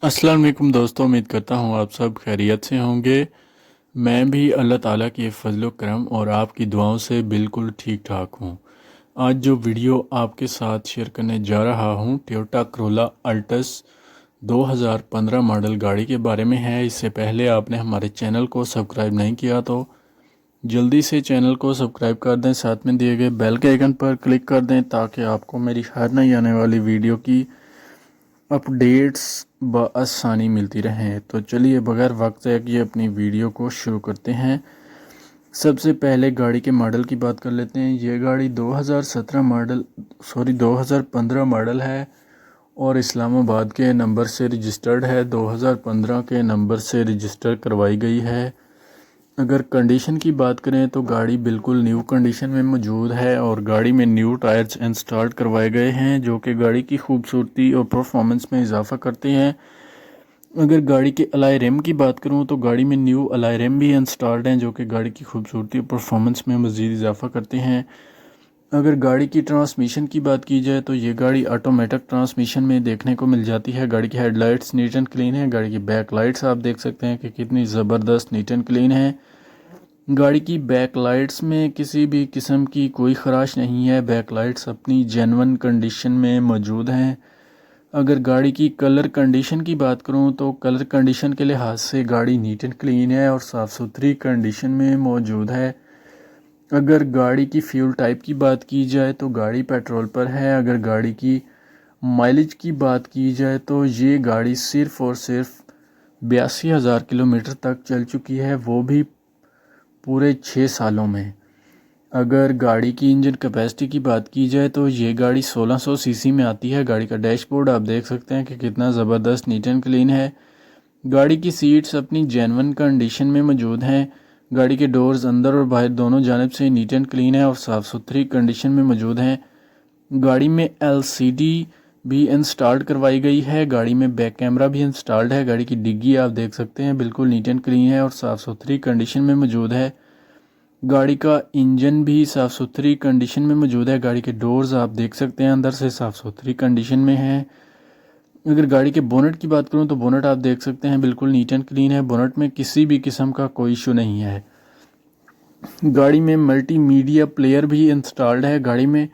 अस्सलाम वालेकुम दोस्तों, उम्मीद करता हूँ आप सब खैरियत से होंगे। मैं भी अल्लाह ताला के फजल करम और आपकी दुआओं से बिल्कुल ठीक ठाक हूँ। आज जो वीडियो आपके साथ शेयर करने जा रहा हूँ टोयोटा करोला अल्टस 2015 मॉडल गाड़ी के बारे में है। इससे पहले आपने हमारे चैनल को सब्सक्राइब नहीं किया तो जल्दी से चैनल को सब्सक्राइब कर दें, साथ में दिए गए बेल के आइकन पर क्लिक कर दें ताकि आपको मेरी हर नई आने वाली वीडियो की अपडेट्स बआसानी मिलती रहें। तो चलिए बगैर वक्त ज़ाया किए अपनी वीडियो को शुरू करते हैं। सबसे पहले गाड़ी के मॉडल की बात कर लेते हैं। ये गाड़ी 2015 मॉडल है और इस्लामाबाद के नंबर से रजिस्टर्ड है। 2015 के नंबर से रजिस्टर करवाई गई है। अगर कंडीशन की बात करें तो गाड़ी बिल्कुल न्यू कंडीशन में मौजूद है और गाड़ी में न्यू टायर्स इंस्टॉल करवाए गए हैं जो कि गाड़ी की खूबसूरती और परफॉर्मेंस में इजाफा करते हैं। अगर गाड़ी के अलॉय रिम की बात करूं तो गाड़ी में न्यू अलॉय रिम भी इंस्टॉल्ड हैं जो कि गाड़ी की खूबसूरती और परफॉर्मेंस में मज़ीद इजाफा करते हैं। अगर गाड़ी की ट्रांसमिशन की बात की जाए तो ये गाड़ी ऑटोमेटिक ट्रांसमिशन में देखने को मिल जाती है। गाड़ी की हेडलाइट्स नीट एंड क्लीन है। गाड़ी की बैक लाइट्स आप देख सकते हैं कि कितनी ज़बरदस्त नीट एंड क्लीन है। गाड़ी की बैक लाइट्स में किसी भी किस्म की कोई ख़राश नहीं है। बैक लाइट्स अपनी जेन्युइन कंडीशन में मौजूद हैं। अगर गाड़ी की कलर कंडीशन की बात करूं तो कलर कंडीशन के लिहाज से गाड़ी नीट एंड क्लीन है और साफ़ सुथरी कंडीशन में मौजूद है। अगर गाड़ी की फ्यूल टाइप की बात की जाए तो गाड़ी पेट्रोल पर है। अगर गाड़ी की माइलेज की बात की जाए तो ये गाड़ी सिर्फ़ और सिर्फ 82,000 किलोमीटर तक चल चुकी है, वो भी पूरे 6 सालों में। अगर गाड़ी की इंजन कैपेसिटी की बात की जाए तो ये गाड़ी 1600 सीसी में आती है। गाड़ी का डैशबोर्ड आप देख सकते हैं कि कितना ज़बरदस्त नीट एंड क्लीन है। गाड़ी की सीट्स अपनी जेन्युइन कंडीशन में मौजूद हैं। गाड़ी के डोर्स अंदर और बाहर दोनों जानिब से नीट एंड क्लीन है और साफ़ सुथरी कंडीशन में मौजूद हैं। गाड़ी में एलसीडी भी इंस्टॉल्ड करवाई गई है। गाड़ी में बैक कैमरा भी इंस्टॉल्ड है। गाड़ी की डिग्गी आप देख सकते हैं बिल्कुल नीट एंड क्लीन है और साफ़ सुथरी कंडीशन में मौजूद है। गाड़ी का इंजन भी साफ़ सुथरी कंडीशन में मौजूद है। गाड़ी के डोर्स आप देख सकते हैं अंदर से साफ़ सुथरी कंडीशन में हैं। अगर गाड़ी के बोनट की बात करूं तो बोनट आप देख सकते हैं बिल्कुल नीट एंड क्लीन है। बोनट में किसी भी किस्म का कोई इशू नहीं है। गाड़ी में मल्टीमीडिया प्लेयर भी इंस्टॉल्ड है। गाड़ी में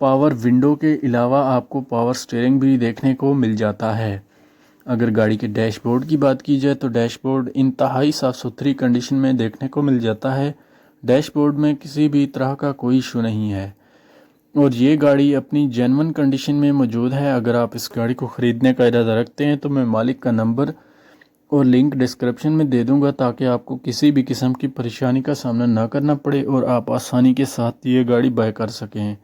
पावर विंडो के अलावा आपको पावर स्टीयरिंग भी देखने को मिल जाता है। अगर गाड़ी के डैशबोर्ड की बात की जाए तो डैशबोर्ड इंतहाई साफ़ सुथरी कंडीशन में देखने को मिल जाता है। डैशबोर्ड में किसी भी तरह का कोई इशू नहीं है और ये गाड़ी अपनी जेन्युइन कंडीशन में मौजूद है। अगर आप इस गाड़ी को ख़रीदने का इरादा रखते हैं तो मैं मालिक का नंबर और लिंक डिस्क्रिप्शन में दे दूंगा ताकि आपको किसी भी किस्म की परेशानी का सामना ना करना पड़े और आप आसानी के साथ ये गाड़ी बाय कर सकें।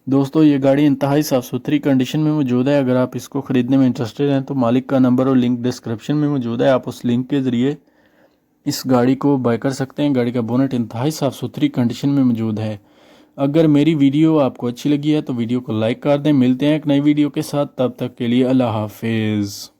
दोस्तों, ये गाड़ी इंतहाई साफ़ सुथरी कंडीशन में मौजूद है। अगर आप इसको ख़रीदने में इंटरेस्टेड हैं तो मालिक का नंबर और लिंक डिस्क्रिप्शन में मौजूद है। आप उस लिंक के ज़रिए इस गाड़ी को बाय कर सकते हैं। गाड़ी का बोनट इंतहाई साफ़ सुथरी कंडीशन में मौजूद है। अगर मेरी वीडियो आपको अच्छी लगी है तो वीडियो को लाइक कर दें। मिलते हैं एक नई वीडियो के साथ, तब तक के लिए अल्लाह हाफिज़।